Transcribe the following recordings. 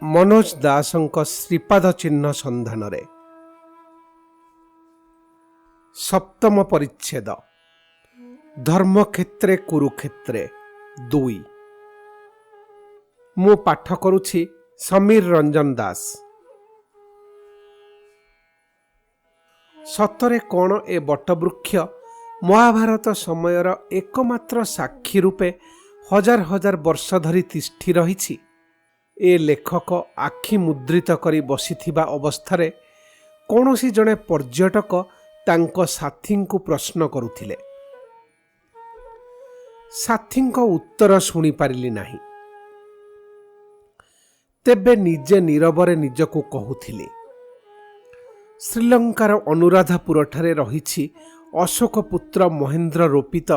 मनोज दासଙ୍କ श्रीपाद चिन्ह सन्धाନରେ सप्तम परिच्छेद धर्मक्षेत्रे कुरुक्षेत्रे 2 मु पाठ करुछि समीर रंजन दास। सतरे कौन ए बटवृक्ष महाभारत समयर एकमात्र साक्षी रूपे हजार हजार वर्ष धरी तिष्ठि रहिछि। ए लेखक आखि मुद्रित करी बसिथिबा अवस्थारे कौनसी जने पर्यटक तांको साथींकु प्रश्न करुथिले। साथींको उत्तर शुणी पारिली नाही। तेबे निजे नीरवरे निजकु कहुथिले, श्रीलंकार अनुराधापुर ठारे रहिछि अशोक पुत्र महेंद्र रोपित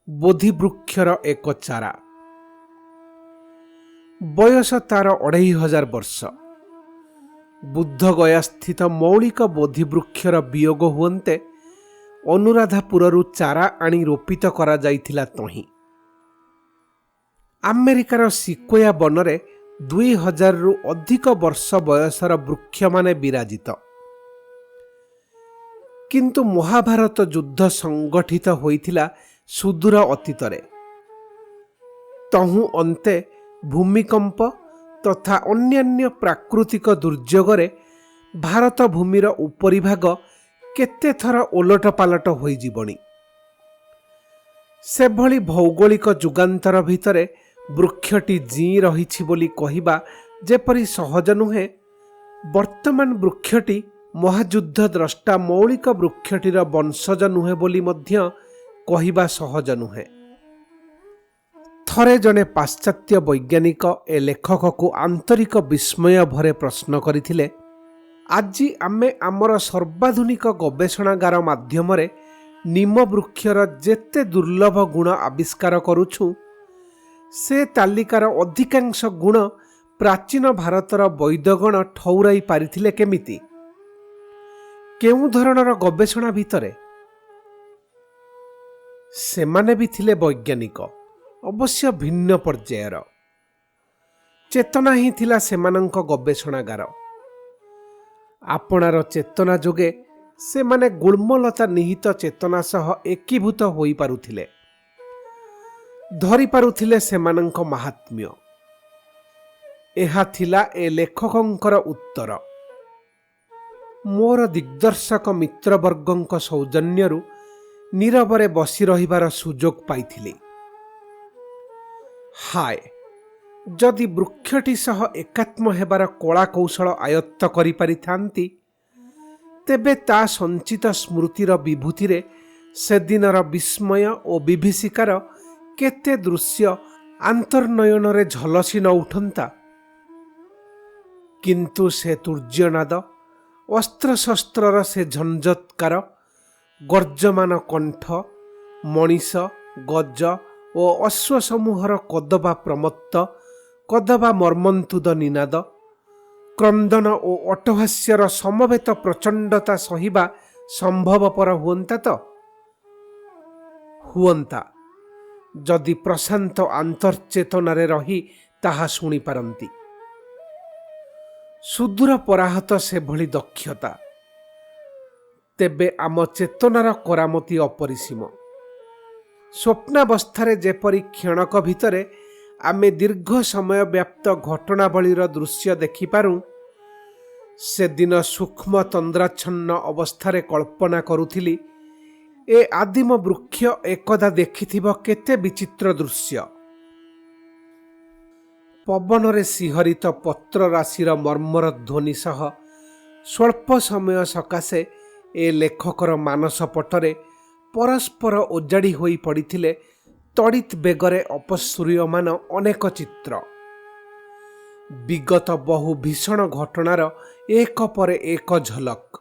बोधिवृक्षर एक चारा। बयस तार 2500 वर्ष। बुद्ध गया स्थित मौलिक बोधिवृक्षर वियोग हुअन्ते अनुराधापुरु चारा आनी रोपित करा जाइथिला तहीं। अमेरिकार सिक्वोया बनरे 2000 रु अधिक वर्ष बयसर वृक्ष माने विराजित। किंतु महाभारत युद्ध संगठित होइथिला सुदूर अतीतरे। तहु अंते भूमिकंप तथा अन्यान्य प्राकृतिक दुर्योगरे भारत भूमिर उपरिभाग केते थर ओलट पालट होई जीवनी। सेभली भौगोलिक जुगांतर भितरे वृक्षटी जी रहिछि बोली कहिबा जेपरि सहज नुहे, वर्तमान वृक्षटी महायुद्ध द्रष्टा मौलिक वृक्षटीर वंशज नुहे बोली मध्य कहिबा सहज नुहे। थरे जने पाश्चात्य वैज्ञानिक ए लेखक को आंतरिक विस्मय भरे प्रश्न करथिले, आजि आमे आमर सर्वाधुनिक गवेषणागार माध्यमरे निम वृक्षर जेते दुर्लभ गुण आविष्कार करुछु, से तालिकार अधिकांश गुण प्राचीन भारतर वैद्यगण ठौराई पारिथिले केमिति? केउ धरणर गवेषणा भितरे? सेमाने भी थिले वैज्ञानिक, अवश्य भिन्न पर्यायर। चेतना ही थिला सेमानंक गवेषणागार। आपणार चेतना जोगे से माने गुल्मलता निहित चेतना सह एकीभूत होई पारुथिले, धरी पारुथिले सेमानंक महात्म्य। एहा थिला ए लेखकंकर उत्तर। मोर दिग्दर्शक मित्रवर्गंक सौजन्यरु नीरवरे बसी रहिबार सुजोग पाइथिली। हाय, जदि वृक्षटी सह एकात्म हेबार कला कौशल आयत्त करि पारिथांती, तेबे ता संचित स्मृतिर विभूतिरे से दिनर विस्मय और विभीषिकार केते दृश्य आंतर्नयनरे झलसी न उठंता। किंतु से तूर्यनाद, अस्त्रशस्त्रर से झंझत्कार, गर्जमान कंठ, मणिष, गज और अश्वसमूहर कदबा प्रमत्त, कदबा मर्मन्तुद निनाद, क्रंदन और अट्टहास्यर समवेत प्रचंडता सहिबा संभवपर हुअंता तो? हुअंता, जदि प्रशांत आंतर्चेतनारे रही ताहा शुणी पारंती। सुदूर पराहत से भली दक्षता। तेबे आम चेतनार करामती अपरिसीम। स्वप्नावस्थारे जेपरि क्षणक भितरे आमे दीर्घ समय व्याप्त घटनावलीर दृश्य देखिपारू, से दिन सूक्ष्म तंद्राच्छन्न अवस्थारे कल्पना करुथिली ए आदिम वृक्ष एकदा देखिथिब केते विचित्र दृश्य। पवनरे सिहरित पत्र राशिर मर्मर ध्वनि सह स्वल्प समय सकाशे ए लेखकर मानस पटरे परस्पर ओजाड़ी होई पड़िथिले तड़ित बेगरे अपसूर्यमान अनेक चित्र। विगत बहु भीषण घटनार एक परे एक झलक।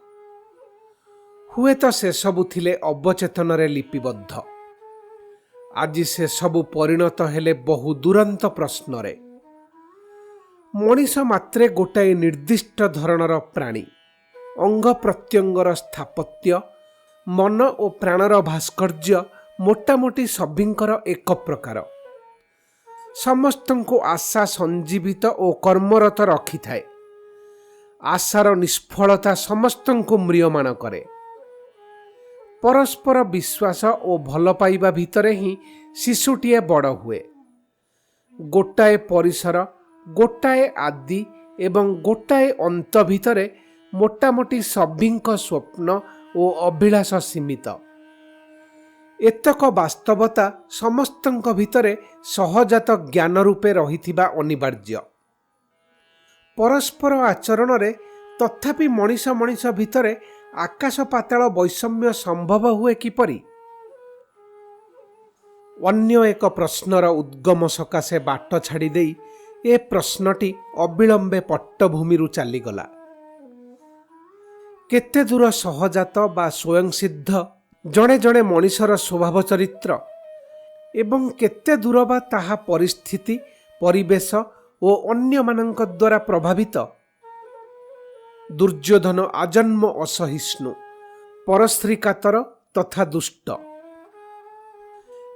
हुए तो से सबु थिले अवचेतनरे लिपिबद्ध। आज से सबु परिणत हेले बहु दुरंत प्रश्नरे। मनीष मात्रे गोटाए निर्दिष्ट धरणर प्राणी। अंग प्रत्यंगर स्थापत्य, मन और प्राणर भास्कर्य मोटामोटी सभिंकर एक प्रकार। ସମସ୍ତଙ୍କୁ ଆଶା ସଞ୍ଜୀବିତ ଓ କର୍ମରତ ରଖିଥାଏ। ଆଶାର ନିଷ୍ଫଳତା ସମସ୍ତଙ୍କୁ ମ୍ରିୟମାଣ କରେ। ପରସ୍ପର ବିଶ୍ୱାସ ଓ ଭଲ ପାଇବା ଭିତରେ ହିଁ ଶିଶୁଟିଏ ବଡ଼ ହୁଏ। ଗୋଟାଏ ପରିସର, ଗୋଟାଏ ଆଦି ଏବଂ ଗୋଟାଏ ଅନ୍ତ ଭିତରେ ମୋଟାମୋଟି ସଭିଙ୍କ ସ୍ୱପ୍ନ ଓ ଅଭିଳାଷ ସୀମିତ। ଏତକ ବାସ୍ତବତା ସମସ୍ତଙ୍କ ଭିତରେ ସହଜାତ ଜ୍ଞାନ ରୂପେ ରହିଥିବା ଅନିବାର୍ଯ୍ୟ। ପରସ୍ପର ଆଚରଣରେ ତଥାପି ମଣିଷ ମଣିଷ ଭିତରେ ଆକାଶ ପାତାଳ ବୈଷମ୍ୟ ସମ୍ଭବ ହୁଏ କିପରି? ଅନ୍ୟ ଏକ ପ୍ରଶ୍ନର ଉଦ୍ଗମ ସକାଶେ ବାଟ ଛାଡ଼ି ଦେଇ ଏ ପ୍ରଶ୍ନଟି ଅବିଳମ୍ବେ ପଟ୍ଟଭୂମିରୁ ଚାଲିଗଲା। କେତେ ଦୂର ସହଜାତ ବା ସ୍ୱୟଂସିଦ୍ଧ ଜଣେ ଜଣେ ମଣିଷର ସ୍ୱଭାବ ଚରିତ୍ର ଏବଂ କେତେ ଦୂର ବା ତାହା ପରିସ୍ଥିତି, ପରିବେଶ ଓ ଅନ୍ୟମାନଙ୍କ ଦ୍ୱାରା ପ୍ରଭାବିତ। ଦୁର୍ଯ୍ୟୋଧନ ଆଜନ୍ମ ଅସହିଷ୍ଣୁ, ପରଶ୍ରୀ କାତର ତଥା ଦୁଷ୍ଟ।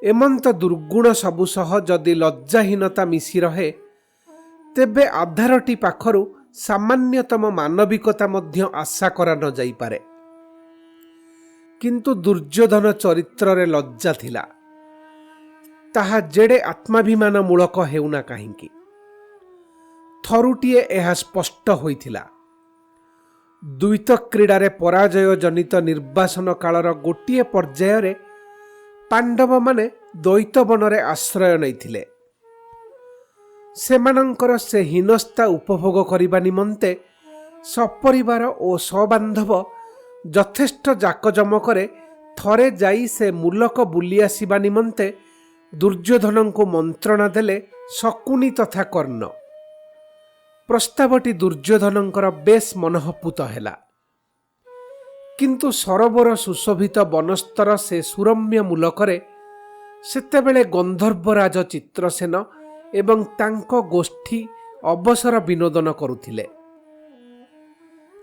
ଏମନ୍ତ ଦୁର୍ଗୁଣ ସବୁ ସହ ଯଦି ଲଜ୍ଜାହୀନତା ମିଶି ରହେ, ତେବେ ଆଧାରଟି ପାଖରୁ ସାମାନ୍ୟତମ ମାନବିକତା ମଧ୍ୟ ଆଶା କରା ନ ଯାଇପାରେ। କିନ୍ତୁ ଦୁର୍ଯ୍ୟୋଧନ ଚରିତ୍ରରେ ଲଜ୍ଜା ଥିଲା, ତାହା ଯେଡ଼େ ଆତ୍ମାଭିମାନ ମୂଳକ ହେଉନା କାହିଁକି। ଥରୁଟିଏ ଏହା ସ୍ପଷ୍ଟ ହୋଇଥିଲା। ଦ୍ୱୈତ କ୍ରୀଡ଼ାରେ ପରାଜୟ ଜନିତ ନିର୍ବାସନ କାଳର ଗୋଟିଏ ପର୍ଯ୍ୟାୟରେ ପାଣ୍ଡବମାନେ ଦ୍ୱୈତବନରେ ଆଶ୍ରୟ ନେଇଥିଲେ। ସେମାନଙ୍କର ସେ ହୀନସ୍ତା ଉପଭୋଗ କରିବା ନିମନ୍ତେ ସପରିବାର ଓ ସବାନ୍ଧବ ଯଥେଷ୍ଟ ଜାକଜମକରେ ଥରେ ଯାଇ ସେ ମୁଲକ ବୁଲି ଆସିବା ନିମନ୍ତେ ଦୁର୍ଯ୍ୟୋଧନଙ୍କୁ ମନ୍ତ୍ରଣା ଦେଲେ ଶକୁନି ତଥା କର୍ଣ୍ଣ। ପ୍ରସ୍ତାବଟି ଦୁର୍ଯ୍ୟୋଧନଙ୍କର ବେଶ୍ ମନଃପୂତ ହେଲା। କିନ୍ତୁ ସରୋବର ସୁଶୋଭିତ ବନସ୍ତର ସେ ସୁରମ୍ୟ ମୁଲକରେ ସେତେବେଳେ ଗନ୍ଧର୍ବରାଜ ଚିତ୍ରସେନ ଏବଂ ତାଙ୍କ ଗୋଷ୍ଠୀ ଅବସର ବିନୋଦନ କରୁଥିଲେ।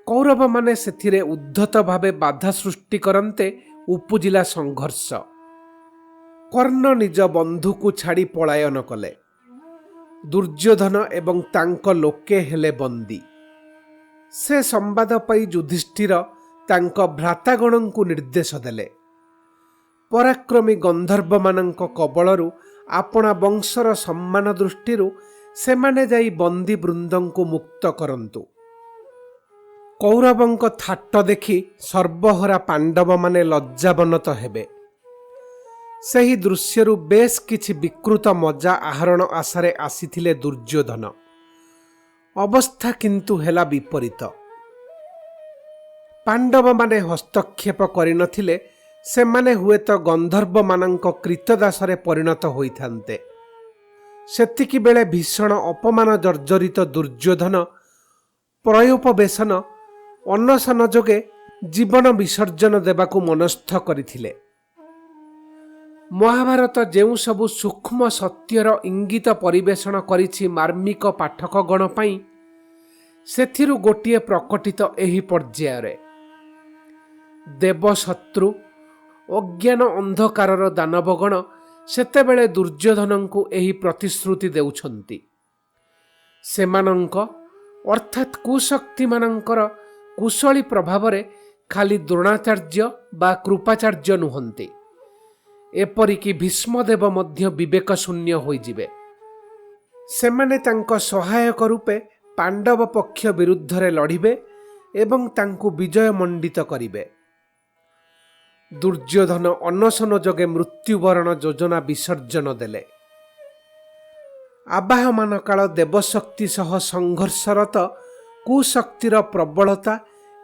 କୌରବମାନେ ସେଥିରେ ଉଦ୍ଧତ ଭାବେ ବାଧା ସୃଷ୍ଟି କରନ୍ତେ ଉପୁଜିଲା ସଂଘର୍ଷ। କର୍ଣ୍ଣ ନିଜ ବନ୍ଧୁକୁ ଛାଡ଼ି ପଳାୟନ କଲେ। ଦୁର୍ଯ୍ୟୋଧନ ଏବଂ ତାଙ୍କ ଲୋକେ ହେଲେ ବନ୍ଦୀ। ସେ ସମ୍ବାଦ ପାଇ ଯୁଧିଷ୍ଠିର ତାଙ୍କ ଭ୍ରାତାଗଣଙ୍କୁ ନିର୍ଦ୍ଦେଶ ଦେଲେ, ପରାକ୍ରମୀ ଗନ୍ଧର୍ବମାନଙ୍କ କବଳରୁ ଆପଣା ବଂଶର ସମ୍ମାନ ଦୃଷ୍ଟିରୁ ସେମାନେ ଯାଇ ବନ୍ଦୀ ବୃନ୍ଦଙ୍କୁ ମୁକ୍ତ କରନ୍ତୁ। କୌରବଙ୍କ ଥାଟ ଦେଖି ସର୍ବହରା ପାଣ୍ଡବମାନେ ଲଜ୍ଜାବନତ ହେବେ। ସେହି ଦୃଶ୍ୟରୁ ବେଶ୍ କିଛି ବିକୃତ ମଜା ଆହରଣ ଆଶାରେ ଆସିଥିଲେ ଦୁର୍ଯ୍ୟୋଧନ। ଅବସ୍ଥା କିନ୍ତୁ ହେଲା ବିପରୀତ। ପାଣ୍ଡବମାନେ ହସ୍ତକ୍ଷେପ କରିନଥିଲେ ସେମାନେ ହୁଏତ ଗନ୍ଧର୍ବମାନଙ୍କ କ୍ରୀତଦାସରେ ପରିଣତ ହୋଇଥାନ୍ତେ। ସେତିକିବେଳେ ଭୀଷଣ ଅପମାନ ଜର୍ଜରିତ ଦୁର୍ଯ୍ୟୋଧନ ପ୍ରୟୋପବେଶନ ଅନଶନ ଯୋଗେ ଜୀବନ ବିସର୍ଜନ ଦେବାକୁ ମନସ୍ଥ କରିଥିଲେ। ମହାଭାରତ ଯେଉଁ ସବୁ ସୂକ୍ଷ୍ମ ସତ୍ୟର ଇଙ୍ଗିତ ପରିବେଷଣ କରିଛି ମାର୍ମିକ ପାଠକଗଣ ପାଇଁ, ସେଥିରୁ ଗୋଟିଏ ପ୍ରକଟିତ ଏହି ପର୍ଯ୍ୟାୟରେ। ଦେବଶତ୍ରୁ ଅଜ୍ଞାନ ଅନ୍ଧକାରର ଦାନବଗଣ ସେତେବେଳେ ଦୁର୍ଯ୍ୟୋଧନଙ୍କୁ ଏହି ପ୍ରତିଶ୍ରୁତି ଦେଉଛନ୍ତି। ସେମାନଙ୍କ ଅର୍ଥାତ୍ କୁଶକ୍ତିମାନଙ୍କର କୁଶଳୀ ପ୍ରଭାବରେ ଖାଲି ଦ୍ରୋଣାଚାର୍ଯ୍ୟ ବା କୃପାଚାର୍ଯ୍ୟ ନୁହନ୍ତି, ଏପରିକି ଭୀଷ୍ମଦେବ ମଧ୍ୟ ବିବେକ ଶୂନ୍ୟ ହୋଇଯିବେ। ସେମାନେ ତାଙ୍କ ସହାୟକ ରୂପେ ପାଣ୍ଡବ ପକ୍ଷ ବିରୁଦ୍ଧରେ ଲଢ଼ିବେ ଏବଂ ତାଙ୍କୁ ବିଜୟମଣ୍ଡିତ କରିବେ। ଦୁର୍ଯ୍ୟୋଧନ ଅନଶନ ଯୋଗେ ମୃତ୍ୟୁବରଣ ଯୋଜନା ବିସର୍ଜନ ଦେଲେ। ଆବାହମାନ କାଳ ଦେବଶକ୍ତି ସହ ସଂଘର୍ଷରତ କୁଶକ୍ତିର ପ୍ରବଳତା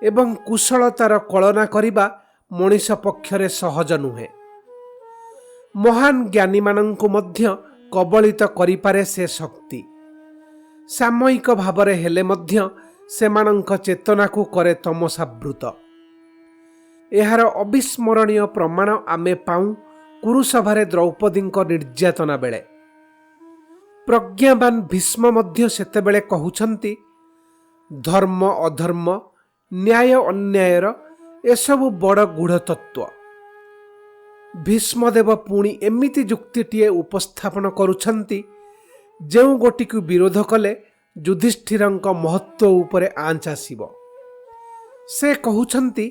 ଏବଂ କୁଶଳତାର କଳନା କରିବା ମଣିଷ ପକ୍ଷରେ ସହଜ ନୁହେଁ। ମହାନ ଜ୍ଞାନୀମାନଙ୍କୁ ମଧ୍ୟ କବଳିତ କରିପାରେ ସେ ଶକ୍ତି। ସାମୟିକ ଭାବରେ ହେଲେ ମଧ୍ୟ ସେମାନଙ୍କ ଚେତନାକୁ କରେ ତମସାବୃତ। ଏହାର ଅବିସ୍ମରଣୀୟ ପ୍ରମାଣ ଆମେ ପାଉ କୁରୁସଭାରେ ଦ୍ରୌପଦୀଙ୍କ ନିର୍ଯାତନା ବେଳେ। ପ୍ରଜ୍ଞାବାନ ଭୀଷ୍ମ ମଧ୍ୟ ସେତେବେଳେ କହୁଛନ୍ତି, ଧର୍ମ ଅଧର୍ମ, ନ୍ୟାୟ ଅନ୍ୟାୟର ଏସବୁ ବଡ଼ ଗୂଢ଼ ତତ୍ତ୍ୱ। ଭୀଷ୍ମଦେବ ପୁଣି ଏମିତି ଯୁକ୍ତିଟିଏ ଉପସ୍ଥାପନ କରୁଛନ୍ତି, ଯେଉଁ ଗୋଟିକୁ ବିରୋଧ କଲେ ଯୁଧିଷ୍ଠିରଙ୍କ ମହତ୍ଵ ଉପରେ ଆଞ୍ଚ ଆସିବ। ସେ କହୁଛନ୍ତି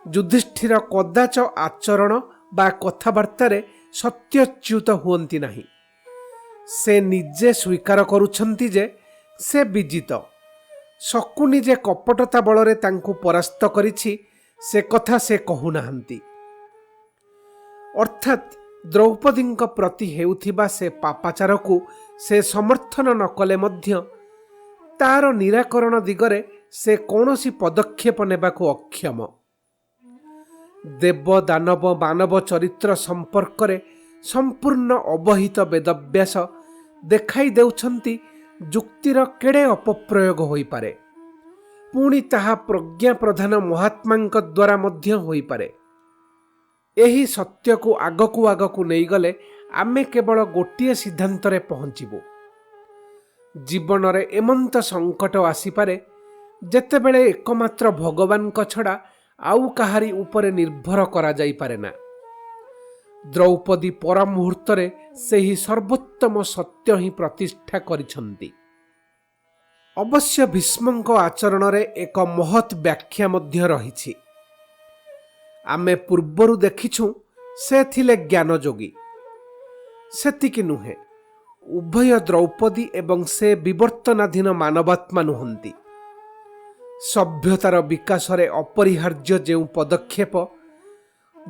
ଯୁଧିଷ୍ଠିର କଦାଚ ଆଚରଣ ବା କଥାବାର୍ତ୍ତାରେ ସତ୍ୟଚ୍ୟୁତ ହୁଅନ୍ତି ନାହିଁ। ସେ ନିଜେ ସ୍ୱୀକାର କରୁଛନ୍ତି ଯେ ସେ ବିଜିତ। ଶକୁନି ଯେ କପଟତା ବଳରେ ତାଙ୍କୁ ପରାସ୍ତ କରିଛି ସେ କଥା ସେ କହୁନାହାନ୍ତି। ଅର୍ଥାତ୍ ଦ୍ରୌପଦୀଙ୍କ ପ୍ରତି ହେଉଥିବା ସେ ପାପାଚାରକୁ ସେ ସମର୍ଥନ ନ କଲେ ମଧ୍ୟ ତାର ନିରାକରଣ ଦିଗରେ ସେ କୌଣସି ପଦକ୍ଷେପ ନେବାକୁ ଅକ୍ଷମ। ଦେବ ଦାନବ ମାନବ ଚରିତ୍ର ସମ୍ପର୍କରେ ସମ୍ପୂର୍ଣ୍ଣ ଅବହିତ ବେଦବ୍ୟାସ ଦେଖାଇ ଦେଉଛନ୍ତି ଯୁକ୍ତିର କେଡ଼େ ଅପପ୍ରୟୋଗ ହୋଇପାରେ, ପୁଣି ତାହା ପ୍ରଜ୍ଞା ପ୍ରଧାନ ମହାତ୍ମାଙ୍କ ଦ୍ୱାରା ମଧ୍ୟ ହୋଇପାରେ। ଏହି ସତ୍ୟକୁ ଆଗକୁ ନେଇଗଲେ ଆମେ କେବଳ ଗୋଟିଏ ସିଦ୍ଧାନ୍ତରେ ପହଞ୍ଚିବୁ। ଜୀବନରେ ଏମନ୍ତ ସଙ୍କଟ ଆସିପାରେ ଯେତେବେଳେ ଏକମାତ୍ର ଭଗବାନଙ୍କ ଛଡ଼ା ଆଉ କାହାରି ଉପରେ ନିର୍ଭର କରାଯାଇପାରେ ନା। ଦ୍ରୌପଦୀ ପର ମୁହୂର୍ତ୍ତରେ ସେହି ସର୍ବୋତ୍ତମ ସତ୍ୟ ହିଁ ପ୍ରତିଷ୍ଠା କରିଛନ୍ତି। ଅବଶ୍ୟ ଭୀଷ୍ମଙ୍କ ଆଚରଣରେ ଏକ ମହତ୍ ବ୍ୟାଖ୍ୟା ମଧ୍ୟ ରହିଛି। ଆମେ ପୂର୍ବରୁ ଦେଖିଛୁ ସେ ଥିଲେ ଜ୍ଞାନଯୋଗୀ। ସେତିକି ନୁହେଁ, ଉଭୟ ଦ୍ରୌପଦୀ ଏବଂ ସେ ବିବର୍ତ୍ତନାଧୀନ ମାନବାତ୍ମା ନୁହନ୍ତି। ସଭ୍ୟତାର ବିକାଶରେ ଅପରିହାର୍ଯ୍ୟ ଯେଉଁ ପଦକ୍ଷେପ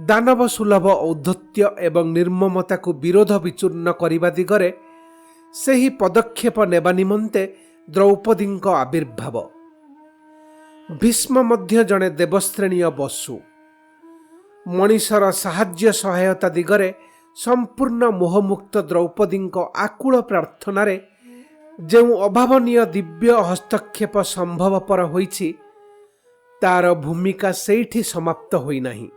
ଦାନବ ସୁଲଭ ଔଦ୍ଧତ୍ୟ ଏବଂ ନିର୍ମମତାକୁ ବିରୋଧ ବିଚୂର୍ଣ୍ଣ କରିବା ଦିଗରେ, ସେହି ପଦକ୍ଷେପ ନେବା ନିମନ୍ତେ ଦ୍ରୌପଦୀଙ୍କ ଆବିର୍ଭାବ। ଭୀଷ୍ମ ମଧ୍ୟ ଜଣେ ଦେବଶ୍ରେଣୀୟ ବସୁ। ମଣିଷର ସାହାଯ୍ୟ ସହାୟତା ଦିଗରେ ସମ୍ପୂର୍ଣ୍ଣ ମୋହମୁକ୍ତ ଦ୍ରୌପଦୀଙ୍କ ଆକୁଳ ପ୍ରାର୍ଥନାରେ ଯେଉଁ ଅଭାବନୀୟ ଦିବ୍ୟ ହସ୍ତକ୍ଷେପ ସମ୍ଭବପର ହୋଇଛି ତାର ଭୂମିକା ସେଇଠି ସମାପ୍ତ ହୋଇନାହିଁ।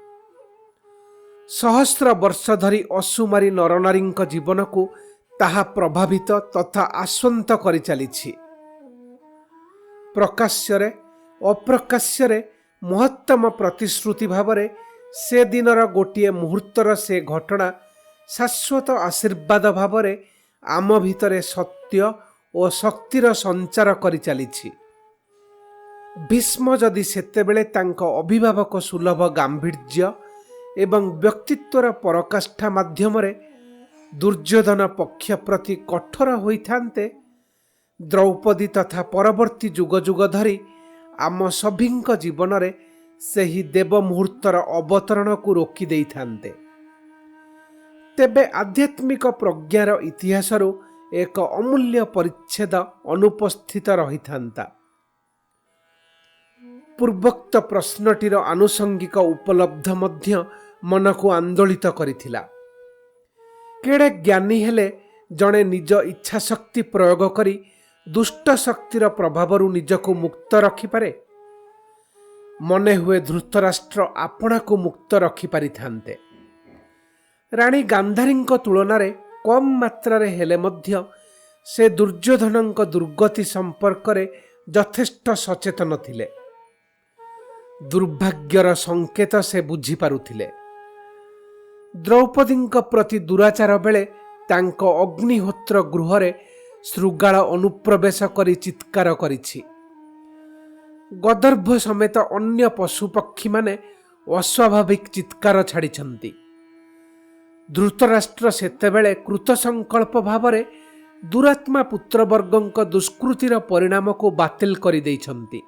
ସହସ୍ର ବର୍ଷ ଧରି ଅସୁମାରୀ ନରନାରୀଙ୍କ ଜୀବନକୁ ତାହା ପ୍ରଭାବିତ ତଥା ଆଶ୍ୱନ୍ତ କରିଚାଲିଛି। ପ୍ରକାଶ୍ୟରେ ଅପ୍ରକାଶ୍ୟରେ ମହତ୍ତମ ପ୍ରତିଶ୍ରୁତି ଭାବରେ ସେ ଦିନର ଗୋଟିଏ ମୁହୂର୍ତ୍ତର ସେ ଘଟଣା ଶାଶ୍ୱତ ଆଶୀର୍ବାଦ ଭାବରେ ଆମ ଭିତରେ ସତ୍ୟ ଓ ଶକ୍ତିର ସଞ୍ଚାର କରିଚାଲିଛି। ଭୀଷ୍ମ ଯଦି ସେତେବେଳେ ତାଙ୍କ ଅଭିଭାବକ ସୁଲଭ ଗାମ୍ଭୀର୍ଯ୍ୟ ଏବଂ ବ୍ୟକ୍ତିତ୍ୱର ପରକାଷ୍ଠା ମାଧ୍ୟମରେ ଦୁର୍ଯ୍ୟୋଧନ ପକ୍ଷ ପ୍ରତି କଠୋର ହୋଇଥାନ୍ତେ, ଦ୍ରୌପଦୀ ତଥା ପରବର୍ତ୍ତୀ ଯୁଗ ଯୁଗ ଧରି ଆମ ସଭିଙ୍କ ଜୀବନରେ ସେହି ଦେବ ମୁହୂର୍ତ୍ତର ଅବତରଣକୁ ରୋକି ଦେଇଥାନ୍ତେ, ତେବେ ଆଧ୍ୟାତ୍ମିକ ପ୍ରଜ୍ଞାର ଇତିହାସରୁ ଏକ ଅମୂଲ୍ୟ ପରିଚ୍ଛେଦ ଅନୁପସ୍ଥିତ ରହିଥାନ୍ତା। ପୂର୍ବୋକ୍ତ ପ୍ରଶ୍ନଟିର ଆନୁଷଙ୍ଗିକ ଉପଲବ୍ଧ ମଧ୍ୟ ମନକୁ ଆନ୍ଦୋଳିତ କରିଥିଲା। କେଡ଼େ ଜ୍ଞାନୀ ହେଲେ ଜଣେ ନିଜ ଇଚ୍ଛାଶକ୍ତି ପ୍ରୟୋଗ କରି ଦୁଷ୍ଟ ଶକ୍ତିର ପ୍ରଭାବରୁ ନିଜକୁ ମୁକ୍ତ ରଖିପାରେ? ମନେ ହୁଏ ଧୃତରାଷ୍ଟ୍ର ଆପଣାକୁ ମୁକ୍ତ ରଖିପାରିଥାନ୍ତେ। ରାଣୀ ଗାନ୍ଧାରୀଙ୍କ ତୁଳନାରେ କମ୍ ମାତ୍ରାରେ ହେଲେ ମଧ୍ୟ ସେ ଦୁର୍ଯ୍ୟୋଧନଙ୍କ ଦୁର୍ଗତି ସମ୍ପର୍କରେ ଯଥେଷ୍ଟ ସଚେତନ ଥିଲେ। ଦୁର୍ଭାଗ୍ୟର ସଂକେତ ସେ ବୁଝିପାରୁଥିଲେ। ଦ୍ରୌପଦୀଙ୍କ ପ୍ରତି ଦୁରାଚାର ବେଳେ ତାଙ୍କ ଅଗ୍ନିହୋତ୍ର ଗୃହରେ ଶୃଗାଳ ଅନୁପ୍ରବେଶ କରି ଚିତ୍କାର କରିଛି। ଗଦର୍ଭ ସମେତ ଅନ୍ୟ ପଶୁପକ୍ଷୀମାନେ ଅସ୍ୱାଭାବିକ ଚିତ୍କାର ଛାଡ଼ିଛନ୍ତି। ଧୃତରାଷ୍ଟ୍ର ସେତେବେଳେ କୃତସଂକଳ୍ପ ଭାବରେ ଦୁରାତ୍ମା ପୁତ୍ରବର୍ଗଙ୍କ ଦୁଷ୍କୃତିର ପରିଣାମକୁ ବାତିଲ କରିଦେଇଛନ୍ତି।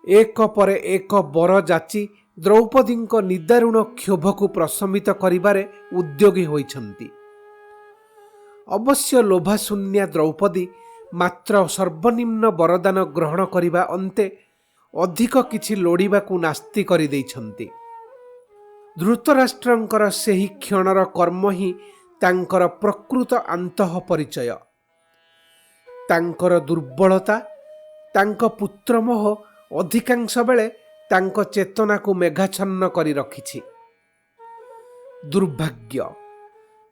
ଏକ ପରେ ଏକ ବର ଯାଚି ଦ୍ରୌପଦୀଙ୍କ ନିଦାରୁଣ କ୍ଷୋଭକୁ ପ୍ରଶମିତ କରିବାରେ ଉଦ୍ୟୋଗୀ ହୋଇଛନ୍ତି। ଅବଶ୍ୟ ଲୋଭାଶୂନ୍ୟା ଦ୍ରୌପଦୀ ମାତ୍ର ସର୍ବନିମ୍ନ ବରଦାନ ଗ୍ରହଣ କରିବା ଅନ୍ତେ ଅଧିକ କିଛି ଲୋଡ଼ିବାକୁ ନାସ୍ତି କରିଦେଇଛନ୍ତି। ଧୃତରାଷ୍ଟ୍ରଙ୍କର ସେହି କ୍ଷଣର କର୍ମ ହିଁ ତାଙ୍କର ପ୍ରକୃତ ଆନ୍ତଃ ପରିଚୟ। ତାଙ୍କର ଦୁର୍ବଳତା, ତାଙ୍କ ପୁତ୍ରମୋହ ଅଧିକାଂଶ ବେଳେ ତାଙ୍କ ଚେତନାକୁ ମେଘାଚ୍ଛନ୍ନ କରି ରଖିଛି। ଦୁର୍ଭାଗ୍ୟ,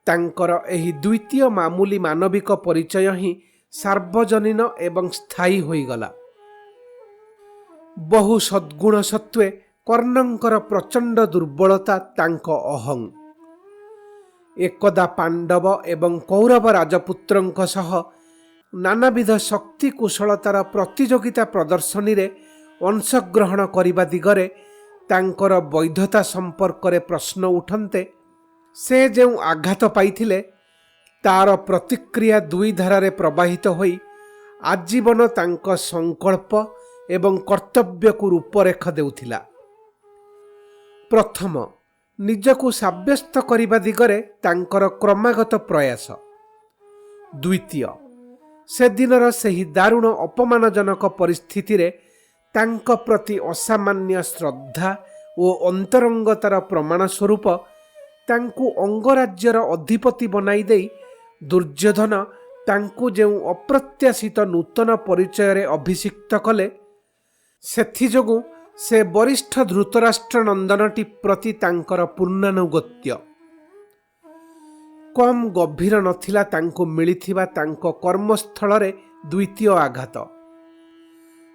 ତାଙ୍କର ଏହି ଦ୍ୱିତୀୟ ମାମୁଲି ମାନବିକ ପରିଚୟ ହିଁ ସାର୍ବଜନୀନ ଏବଂ ସ୍ଥାୟୀ ହୋଇଗଲା। ବହୁ ସଦ୍ଗୁଣ ସତ୍ତ୍ୱେ କର୍ଣ୍ଣଙ୍କର ପ୍ରଚଣ୍ଡ ଦୁର୍ବଳତା ତାଙ୍କ ଅହଂ। एकदा पांडव एवं कौरव राजपुत्रंक सह नानाविध शक्ति कुशलतार प्रतियोगिता प्रदर्शनी रे अंशग्रहण करने दिगरे तांकर वैधता संपर्क में प्रश्न उठन्ते से जो आघात पाइथिले तार प्रतिक्रिया दुई धारारे प्रवाहित होई आजीवन तांक संकल्प एवं कर्तव्य को रूपरेख देउथिला। प्रथम निजको साब्यस्त करने दिगरे तांकर क्रमागत प्रयास, द्वितीय से दिनर सही दारुण अपमानजनक परिस्थिति रे तांक प्रति असामान्य श्रद्धा और अंतरंगतार प्रमाण स्वरूप तांकु अंगराज्यर अधिपति बनाई देई दुर्योधन तांकु जो अप्रत्याशित नूतन परिचय रे अभिषिक्त कले सेथिजोगु से वरिष्ठ धृतराष्ट्र नंदनटी प्रति तांकर पूर्णानुगत्य कम गभीर नथिला तांको मिलिथिबा तांको कर्मस्थल रे द्वितीय आघात।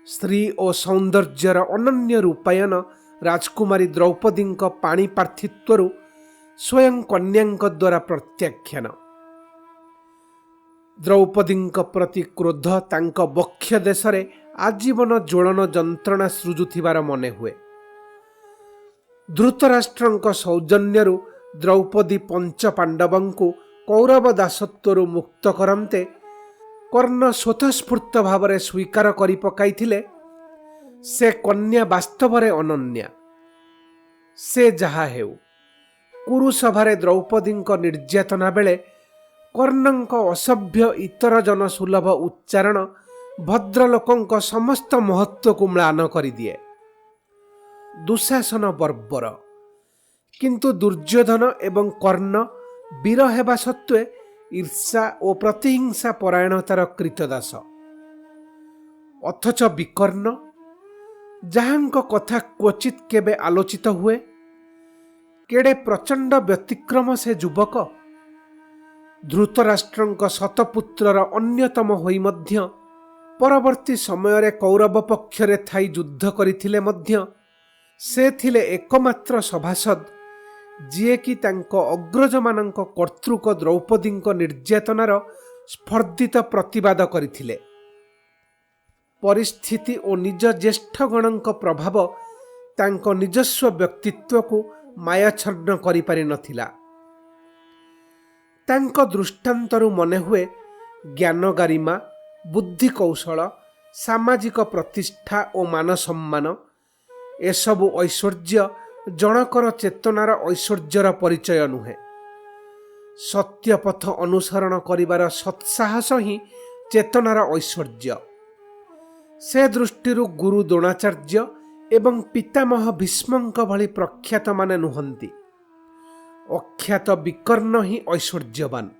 स्त्री और सौंदर्यर अनन्य रूपायन राजकुमारी द्रौपदींक पाणी पार्थित्वरु स्वयं कन्यांक द्वारा प्रत्याख्यान। द्रौपदींक प्रति क्रोध तांक बक्ष देशरे आजीवन ज्वलन जंत्रणा सृजुथिबार मने हुए। धृतराष्ट्रंक सौजन्यरु द्रौपदी पंच पांडवंकु कौरव दासत्वरु मुक्त करन्ते कर्ण स्वतःस्फूर्त भावरे स्वीकार करि पकाइथिले से कन्या वास्तवरे अनन्या। से जहा हेउ कुरुसभारे द्रौपदींक निर्यातना बेले कर्णंक असभ्य इतर जन सुलभ उच्चारण भद्रलोकंक समस्त महत्व को म्लान करिदिए। दुशासन बर्बर किंतु दुर्योधन एवं कर्ण वीर हेबा सत्वे ईर्षा और प्रतिहिंसा परायणतार कृतदास। अथच विकर्ण जहांक कथा क्वचित केबे आलोचित हुए केड़े प्रचंड व्यतिक्रम से युवक। धृतराष्ट्रंक शतपुत्रर अन्यतम होई मध्य परवर्ती समय रे कौरव पक्षरे थाई युद्ध करिथिले मध्य से थिले एकमात्र सभासद जिए कि तांको अग्रजमानंक कर्तृक द्रौपदींक निर्यातनार स्पर्धित प्रतिवाद करिथिले। परिस्थिति और निज ज्येष्ठगणंक प्रभाव तांको निजस्व व्यक्तित्व को मायाच्छन्न करि पारि नथिला। तांको दृष्टांतरु मने हुए ज्ञान गारिमा, बुद्धि कौशल, सामाजिक प्रतिष्ठा और मान सम्मान एसबु ऐश्वर्य जनकर चेतनार ऐश्वर्यर परिचय नुहे। सत्यपथ अनुसरण करिवार सत्साहस ही चेतनार ऐश्वर्य। से दृष्टिरु गुरु द्रोणाचार्य एवं पितामह भीष्मंक भली प्रख्यात माने नुहंती। अख्यात विकर्ण ही ऐश्वर्यवान।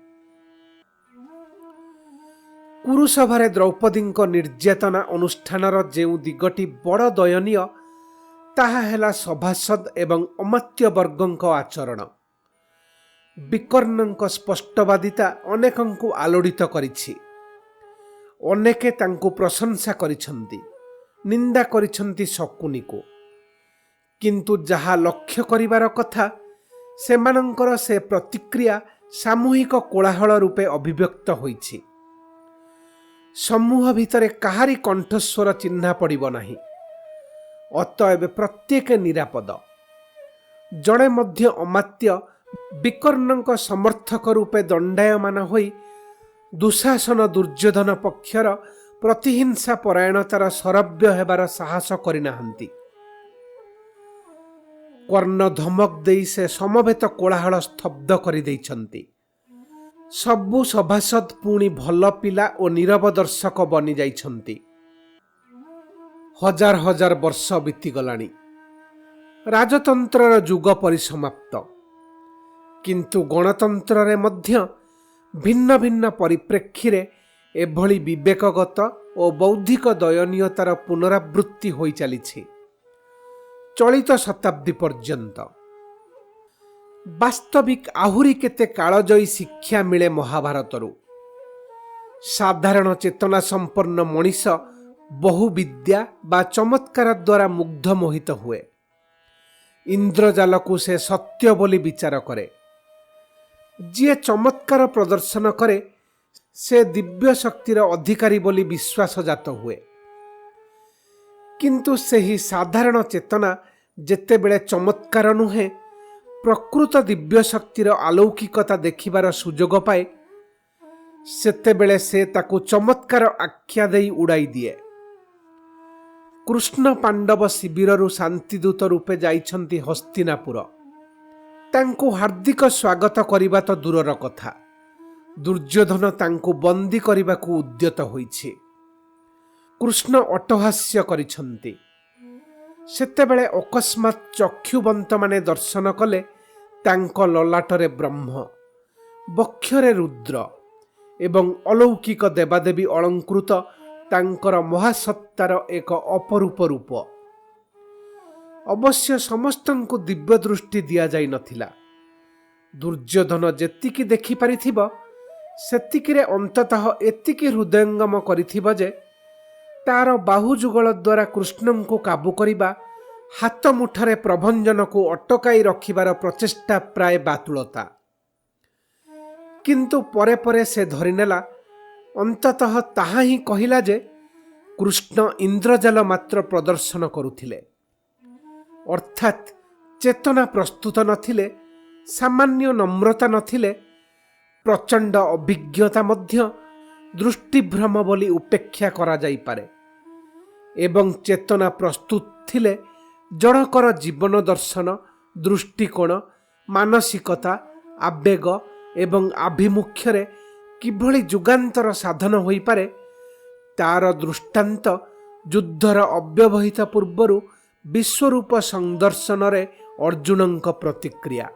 कुरुसभारे द्रौपदींक निर्यातना अनुष्ठानर जेउ दिगटी बड़ दयनीय ताहा हेला सभासद एवं अमात्य वर्गंक आचरण। विकर्णंक स्पष्टवादिता अनेकंकु आलोड़ित करिछि। अनेके तांकु प्रशंसा करिछन्ति, निंदा करिछन्ति शकुनी को। किंतु जहा लक्ष्य करिवार कथा सेमानंकर से प्रतिक्रिया सामूहिक कोलाहल रूपे अभिव्यक्त होइछि। समूह भितरे काहारी कंठस्वर चिन्हा पड़िब नाही। अतएव प्रत्येक निरापद। जड़े मध्य अमात्य विकर्णंक समर्थक रूपे दंडायमान होई दुशासन दुर्योधन पक्षर प्रतिहिंसा परायणतार सरव्य हेबार साहस करिनाहांती। कर्ण धमक देई से समवेत कोलाहल स्तब्ध करि देइछन्ति। सबु सभासद पुणी भल पिला और नीरव दर्शक बनी जाइछन्ति। हजार हजार वर्ष बीतीगलाणी। राजतंत्रर जुग परिसमाप्त। किंतु गणतंत्र रे मध्य भिन्न भिन्न परिप्रेक्षी रे एभली विवेकगत और बौद्धिक दयनीयतार पुनरावृत्ति होई चलिछि चलित शताब्दी पर्यंत। वास्तविक आहुरी केते कालजयी शिक्षा मिले महाभारतरु। साधारण चेतना संपन्न मनीष बहु विद्या बा चमत्कार द्वारा मुग्ध मोहित हुए। इंद्रजाल को से सत्य बोली विचार करे। ଯିଏ ଚମତ୍କାର ପ୍ରଦର୍ଶନ କରେ ସେ ଦିବ୍ୟ ଶକ୍ତିର ଅଧିକାରୀ ବୋଲି ବିଶ୍ୱାସ ଜାତ ହୁଏ। କିନ୍ତୁ ସେହି ସାଧାରଣ ଚେତନା ଯେତେବେଳେ ଚମତ୍କାର ନୁହେଁ ପ୍ରକୃତ ଦିବ୍ୟ ଶକ୍ତିର ଆଲୌକିକତା ଦେଖିବାର ସୁଯୋଗ ପାଏ, ସେତେବେଳେ ସେ ତାକୁ ଚମତ୍କାର ଆଖ୍ୟା ଦେଇ ଉଡ଼ାଇ ଦିଏ। କୃଷ୍ଣ ପାଣ୍ଡବ ଶିବିରରୁ ଶାନ୍ତିଦୂତ ରୂପେ ଯାଇଛନ୍ତି ହସ୍ତିନାପୁର। ତାଙ୍କୁ ହାର୍ଦ୍ଦିକ ସ୍ୱାଗତ କରିବା ତ ଦୂରର କଥା, ଦୁର୍ଯ୍ୟୋଧନ ତାଙ୍କୁ ବନ୍ଦୀ କରିବାକୁ ଉଦ୍ୟତ ହୋଇଛି। କୃଷ୍ଣ ଅଟ୍ଟହାସ୍ୟ କରିଛନ୍ତି। ସେତେବେଳେ ଅକସ୍ମାତ୍ ଚକ୍ଷୁବନ୍ତମାନେ ଦର୍ଶନ କଲେ ତାଙ୍କ ଲଲାଟରେ ବ୍ରହ୍ମ, ବକ୍ଷରେ ରୁଦ୍ର ଏବଂ ଅଲୌକିକ ଦେବାଦେବୀ ଅଳଙ୍କୃତ ତାଙ୍କର ମହାସତ୍ତାର ଏକ ଅପରୂପ ରୂପ। ଅବଶ୍ୟ ସମସ୍ତଙ୍କୁ ଦିବ୍ୟ ଦୃଷ୍ଟି ଦିଆଯାଇ ନଥିଲା। ଦୁର୍ଯ୍ୟୋଧନ ଯେତିକି ଦେଖିପାରିଥିବ ସେତିକିରେ ଅନ୍ତତଃ ଏତିକି ହୃଦୟଙ୍ଗମ କରିଥିବ ଯେ ତାର ବାହୁଯୁଗଳ ଦ୍ୱାରା କୃଷ୍ଣଙ୍କୁ କାବୁ କରିବା, ହାତ ମୁଠାରେ ପ୍ରଭଞ୍ଜନକୁ ଅଟକାଇ ରଖିବାର ପ୍ରଚେଷ୍ଟା ପ୍ରାୟ ବାତୁଳତା। କିନ୍ତୁ ପରେ ପରେ ସେ ଧରିନେଲା, ଅନ୍ତତଃ ତାହା ହିଁ କହିଲା ଯେ କୃଷ୍ଣ ଇନ୍ଦ୍ରଜାଲ ମାତ୍ର ପ୍ରଦର୍ଶନ କରୁଥିଲେ, ଅର୍ଥାତ୍ ଚେତନା ପ୍ରସ୍ତୁତ ନଥିଲେ, ସାମାନ୍ୟ ନମ୍ରତା ନଥିଲେ, ପ୍ରଚଣ୍ଡ ଅଭିଜ୍ଞତା ମଧ୍ୟ ଦୃଷ୍ଟିଭ୍ରମ ବୋଲି ଉପେକ୍ଷା କରାଯାଇପାରେ ଏବଂ ଚେତନା ପ୍ରସ୍ତୁତ ଥିଲେ ଜଣକର ଜୀବନ ଦର୍ଶନ, ଦୃଷ୍ଟିକୋଣ, ମାନସିକତା, ଆବେଗ ଏବଂ ଆଭିମୁଖ୍ୟରେ କିଭଳି ଯୁଗାନ୍ତର ସାଧନ ହୋଇପାରେ ତାର ଦୃଷ୍ଟାନ୍ତ ଯୁଦ୍ଧର ଅବ୍ୟବହିତ ପୂର୍ବରୁ ବିଶ୍ୱରୂପ ସଂଦର୍ଶନରେ ଅର୍ଜୁନଙ୍କ ପ୍ରତିକ୍ରିୟା।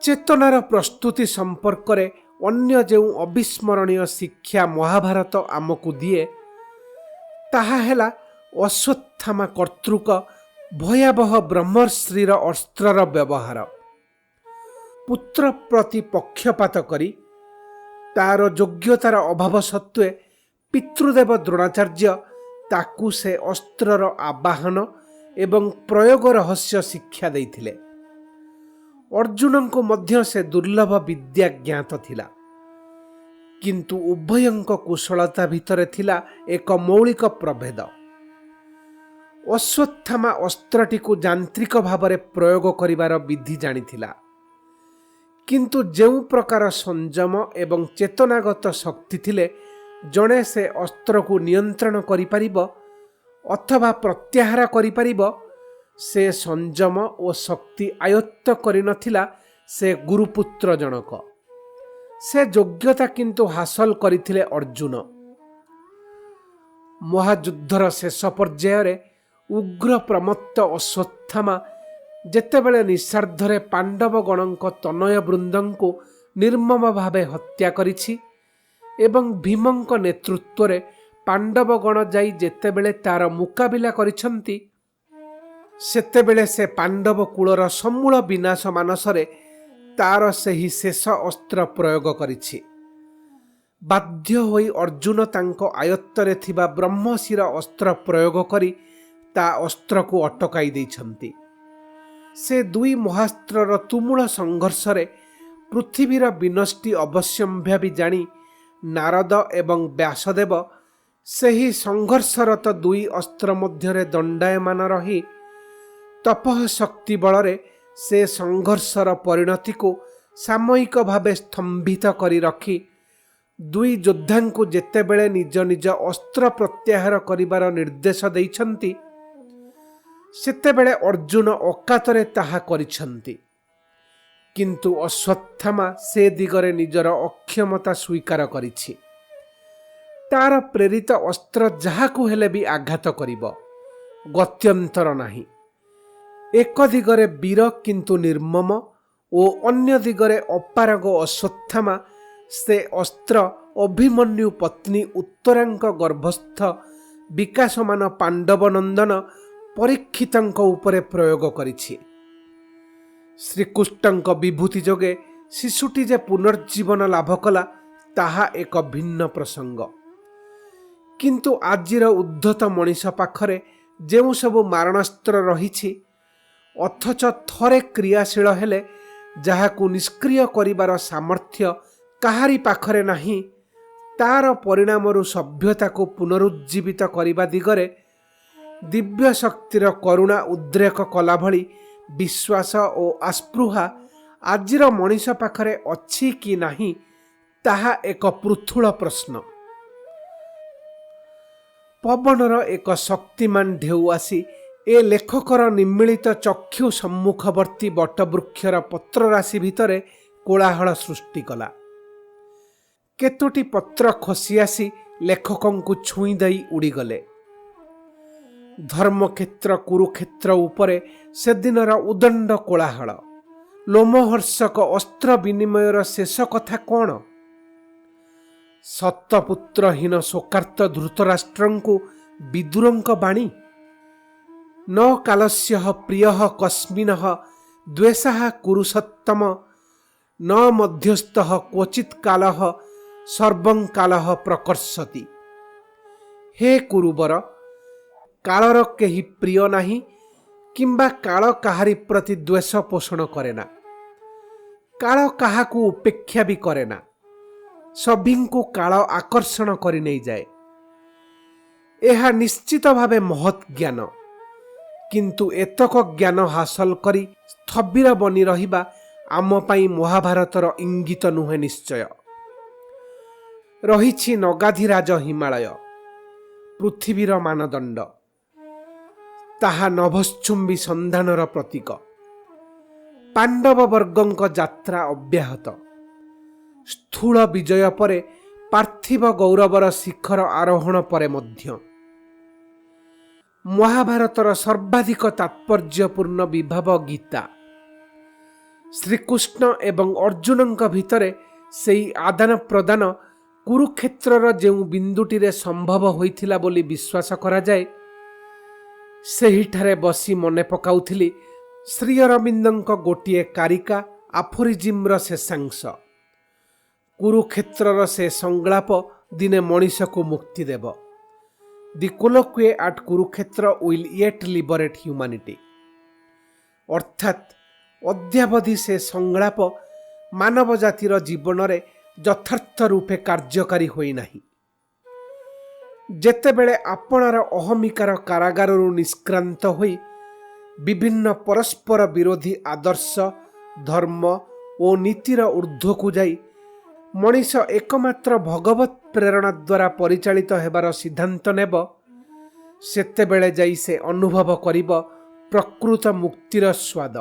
ଚେତନାର ପ୍ରସ୍ତୁତି ସମ୍ପର୍କରେ ଅନ୍ୟ ଯେଉଁ ଅବିସ୍ମରଣୀୟ ଶିକ୍ଷା ମହାଭାରତ ଆମକୁ ଦିଏ ତାହା ହେଲା ଅଶ୍ୱତ୍ଥାମା କର୍ତ୍ତୃକ ଭୟାବହ ବ୍ରହ୍ମର୍ଷିର ଅସ୍ତ୍ରର ବ୍ୟବହାର। ପୁତ୍ର ପ୍ରତି ପକ୍ଷପାତ କରି ତାର ଯୋଗ୍ୟତାର ଅଭାବ ସତ୍ତ୍ୱେ ପିତୃଦେବ ଦ୍ରୋଣାଚାର୍ଯ୍ୟ ତାକୁ ସେ ଅସ୍ତ୍ରର ଆବାହନ ଏବଂ ପ୍ରୟୋଗ ରହସ୍ୟ ଶିକ୍ଷା ଦେଇଥିଲେ। ଅର୍ଜୁନଙ୍କୁ ମଧ୍ୟ ସେ ଦୁର୍ଲଭ ବିଦ୍ୟା ଜ୍ଞାତ ଥିଲା, କିନ୍ତୁ ଉଭୟଙ୍କ କୁଶଳତା ଭିତରେ ଥିଲା ଏକ ମୌଳିକ ପ୍ରଭେଦ। ଅଶ୍ୱତ୍ଥାମା ଅସ୍ତ୍ରଟିକୁ ଯାନ୍ତ୍ରିକ ଭାବରେ ପ୍ରୟୋଗ କରିବାର ବିଧି ଜାଣିଥିଲା, କିନ୍ତୁ ଯେଉଁ ପ୍ରକାର ସଂଯମ ଏବଂ ଚେତନାଗତ ଶକ୍ତି ଥିଲେ ଜଣେ ସେ ଅସ୍ତ୍ରକୁ ନିୟନ୍ତ୍ରଣ କରିପାରିବ ଅଥବା ପ୍ରତ୍ୟାହାର କରିପାରିବ, ସେ ସଂଯମ ଓ ଶକ୍ତି ଆୟତ୍ତ କରିନଥିଲା ସେ ଗୁରୁପୁତ୍ର ଜଣକ। ସେ ଯୋଗ୍ୟତା କିନ୍ତୁ ହାସଲ କରିଥିଲେ ଅର୍ଜୁନ। ମହାଯୁଦ୍ଧର ଶେଷ ପର୍ଯ୍ୟାୟରେ ଉଗ୍ର ପ୍ରମତ୍ତ ଅଶ୍ୱତ୍ଥାମା ଯେତେବେଳେ ନିଃସ୍ୱାର୍ଥରେ ପାଣ୍ଡବଗଣଙ୍କ ତନୟ ବୃନ୍ଦଙ୍କୁ ନିର୍ମମ ଭାବେ ହତ୍ୟା କରିଛି ଏବଂ ଭୀମଙ୍କ ନେତୃତ୍ୱରେ ପାଣ୍ଡବଗଣ ଯାଇ ଯେତେବେଳେ ତାର ମୁକାବିଲା କରିଛନ୍ତି, ସେତେବେଳେ ସେ ପାଣ୍ଡବ କୂଳର ସମୂଳ ବିନାଶ ମାନସରେ ତାର ସେହି ଶେଷ ଅସ୍ତ୍ର ପ୍ରୟୋଗ କରିଛି। ବାଧ୍ୟ ହୋଇ ଅର୍ଜୁନ ତାଙ୍କ ଆୟତ୍ତରେ ଥିବା ବ୍ରହ୍ମଶିର ଅସ୍ତ୍ର ପ୍ରୟୋଗ କରି ତା ଅସ୍ତ୍ରକୁ ଅଟକାଇ ଦେଇଛନ୍ତି। ସେ ଦୁଇ ମହାସ୍ତ୍ରର ତୁମୁଳ ସଂଘର୍ଷରେ ପୃଥିବୀର ବିନଷ୍ଟି ଅବଶ୍ୟମ୍ଭାବୀ ଜାଣି ନାରଦ ଏବଂ ବ୍ୟାସଦେବ ସେହି ସଂଘର୍ଷରତ ଦୁଇ ଅସ୍ତ୍ର ମଧ୍ୟରେ ଦଣ୍ଡାୟମାନ ରହି ତପଃ ଶକ୍ତି ବଳରେ ସେ ସଂଘର୍ଷର ପରିଣତିକୁ ସାମୟିକ ଭାବେ ସ୍ତମ୍ଭିତ କରି ରଖି ଦୁଇ ଯୋଦ୍ଧାଙ୍କୁ ଯେତେବେଳେ ନିଜ ନିଜ ଅସ୍ତ୍ର ପ୍ରତ୍ୟାହାର କରିବାର ନିର୍ଦ୍ଦେଶ ଦେଇଛନ୍ତି, ସେତେବେଳେ ଅର୍ଜୁନ ଅକାତରେ ତାହା କରିଛନ୍ତି। କିନ୍ତୁ ଅଶ୍ୱତ୍ଥାମା ସେ ଦିଗରେ ନିଜର ଅକ୍ଷମତା ସ୍ୱୀକାର କରିଛି। ତାର ପ୍ରେରିତ ଅସ୍ତ୍ର ଯାହାକୁ ହେଲେ ବି ଆଘାତ କରିବ, ଗତ୍ୟନ୍ତର ନାହିଁ। ଏକ ଦିଗରେ ବୀର କିନ୍ତୁ ନିର୍ମମ ଓ ଅନ୍ୟ ଦିଗରେ ଅପାରଗ ଅଶ୍ୱତ୍ଥାମା ସେ ଅସ୍ତ୍ର ଅଭିମନ୍ୟୁ ପତ୍ନୀ ଉତ୍ତରାଙ୍କ ଗର୍ଭସ୍ଥ ବିକାଶମାନ ପାଣ୍ଡବ ନନ୍ଦନ ପରୀକ୍ଷିତଙ୍କ ଉପରେ ପ୍ରୟୋଗ କରିଛି। ଶ୍ରୀକୃଷ୍ଣଙ୍କ ବିଭୂତି ଯୋଗେ ଶିଶୁଟି ଯେ ପୁନର୍ଜୀବନ ଲାଭ କଲା ତାହା ଏକ ଭିନ୍ନ ପ୍ରସଙ୍ଗ। କିନ୍ତୁ ଆଜିର ଉଦ୍ଧତ ମଣିଷ ପାଖରେ ଯେଉଁ ସବୁ ମାରଣାସ୍ତ୍ର ରହିଛି, ଅଥଚ ଥରେ କ୍ରିୟାଶୀଳ ହେଲେ ଯାହାକୁ ନିଷ୍କ୍ରିୟ କରିବାର ସାମର୍ଥ୍ୟ କାହାରି ପାଖରେ ନାହିଁ, ତାର ପରିଣାମରୁ ସଭ୍ୟତାକୁ ପୁନରୁଜ୍ଜୀବିତ କରିବା ଦିଗରେ ଦିବ୍ୟ ଶକ୍ତିର କରୁଣା ଉଦ୍ରେକ କଲା ଭଳି ବିଶ୍ୱାସ ଓ ଆସ୍ପୃହା ଆଜିର ମଣିଷ ପାଖରେ ଅଛି କି ନାହିଁ, ତାହା ଏକ ପୃଥୁଳ ପ୍ରଶ୍ନ। ପବନର ଏକ ଶକ୍ତିମାନ ଢେଉ ଆସି ଏ ଲେଖକର ନିମିଳିତ ଚକ୍ଷୁ ସମ୍ମୁଖବର୍ତ୍ତୀ ବଟବୃକ୍ଷର ପତ୍ରରାଶି ଭିତରେ କୋଳାହଳ ସୃଷ୍ଟି କଲା। କେତୋଟି ପତ୍ର ଖସି ଆସି ଲେଖକଙ୍କୁ ଛୁଇଁ ଦେଇ ଉଡ଼ିଗଲେ। ଧର୍ମକ୍ଷେତ୍ର କୁରୁକ୍ଷେତ୍ର ଉପରେ ସେଦିନର ଉଦଣ୍ଡ କୋଳାହଳ, ଲୋମହର୍ଷକ ଅସ୍ତ୍ର ବିନିମୟର ଶେଷ କଥା କ'ଣ? ସତପୁତ୍ରହୀନ ଶୋକାର୍ତ୍ତ ଧୃତରାଷ୍ଟ୍ରଙ୍କୁ ବିଦୁରଙ୍କ ବାଣୀ, ନ କାଲସ୍ୟଃ ପ୍ରିୟଃ କସ୍ମିନଃ ଦ୍ୱେଷଃ କୁରୁସତ୍ତମ, ନ ମଧ୍ୟସ୍ଥଃ କ୍ୱଚିତ୍ କାଲଃ ସର୍ବଂ କାଲଃ ପ୍ରକର୍ଷତି। ହେ କୁରୁବର, କାଳର କେହି ପ୍ରିୟ ନାହିଁ କିମ୍ବା କାଳ କାହାରି ପ୍ରତି ଦ୍ୱେଷ ପୋଷଣ କରେନା। କାଳ କାହାକୁ ଉପେକ୍ଷା ବି କରେନା। ସଭିଙ୍କୁ କାଳ ଆକର୍ଷଣ କରି ନେଇଯାଏ। ଏହା ନିଶ୍ଚିତ ଭାବେ ମହତ୍ ଜ୍ଞାନ, କିନ୍ତୁ ଏତକ ଜ୍ଞାନ ହାସଲ କରି ସ୍ଥବିର ବନି ରହିବା ଆମ ପାଇଁ ମହାଭାରତର ଇଙ୍ଗିତ ନୁହେଁ ନିଶ୍ଚୟ। ରହିଛି ନଗାଧିରାଜ ହିମାଳୟ, ପୃଥିବୀର ମାନଦଣ୍ଡ, ତାହା ନଭଶ୍ଚୁମ୍ବୀ ସନ୍ଧାନର ପ୍ରତୀକ। ପାଣ୍ଡବ ବର୍ଗଙ୍କ ଯାତ୍ରା ଅବ୍ୟାହତ। ସ୍ଥୂଳ ବିଜୟ ପରେ ପାର୍ଥିବ ଗୌରବର ଶିଖର ଆରୋହଣ ପରେ ମଧ୍ୟ ମହାଭାରତର ସର୍ବାଧିକ ତାତ୍ପର୍ଯ୍ୟପୂର୍ଣ୍ଣ ବିଭାବ ଗୀତା। ଶ୍ରୀକୃଷ୍ଣ ଏବଂ ଅର୍ଜୁନଙ୍କ ଭିତରେ ସେହି ଆଦାନ ପ୍ରଦାନ କୁରୁକ୍ଷେତ୍ରର ଯେଉଁ ବିନ୍ଦୁଟିରେ ସମ୍ଭବ ହୋଇଥିଲା ବୋଲି ବିଶ୍ୱାସ କରାଯାଏ, ସେହିଠାରେ ବସି ମନେ ପକାଉଥିଲି ଶ୍ରୀ ଅରବିନ୍ଦଙ୍କ ଗୋଟିଏ କାରିକା ଆଫୋରିଜିମ୍ର ଶେଷାଂଶ। କୁରୁକ୍ଷେତ୍ରର ସେ ସଂଳାପ ଦିନେ ମଣିଷକୁ ମୁକ୍ତି ଦେବ। The colloquy at Kurukshetra will yet liberate humanity. ଅର୍ଥାତ୍ ଅଦ୍ୟାବଧି ସେ ସଂଳାପ ମାନବ ଜାତିର ଜୀବନରେ ଯଥାର୍ଥ ରୂପେ କାର୍ଯ୍ୟକାରୀ ହୋଇନାହିଁ। ଯେତେବେଳେ ଆପଣାର ଅହମିକାର କାରାଗାରରୁ ନିଷ୍କ୍ରାନ୍ତ ହୋଇ ବିଭିନ୍ନ ପରସ୍ପର ବିରୋଧୀ ଆଦର୍ଶ, ଧର୍ମ ଓ ନୀତିର ଊର୍ଦ୍ଧ୍ୱକୁ ଯାଇ ମଣିଷ ଏକମାତ୍ର ଭଗବତ୍ ପ୍ରେରଣା ଦ୍ୱାରା ପରିଚାଳିତ ହେବାର ସିଦ୍ଧାନ୍ତ ନେବ, ସେତେବେଳେ ଯାଇ ସେ ଅନୁଭବ କରିବ ପ୍ରକୃତ ମୁକ୍ତିର ସ୍ୱାଦ।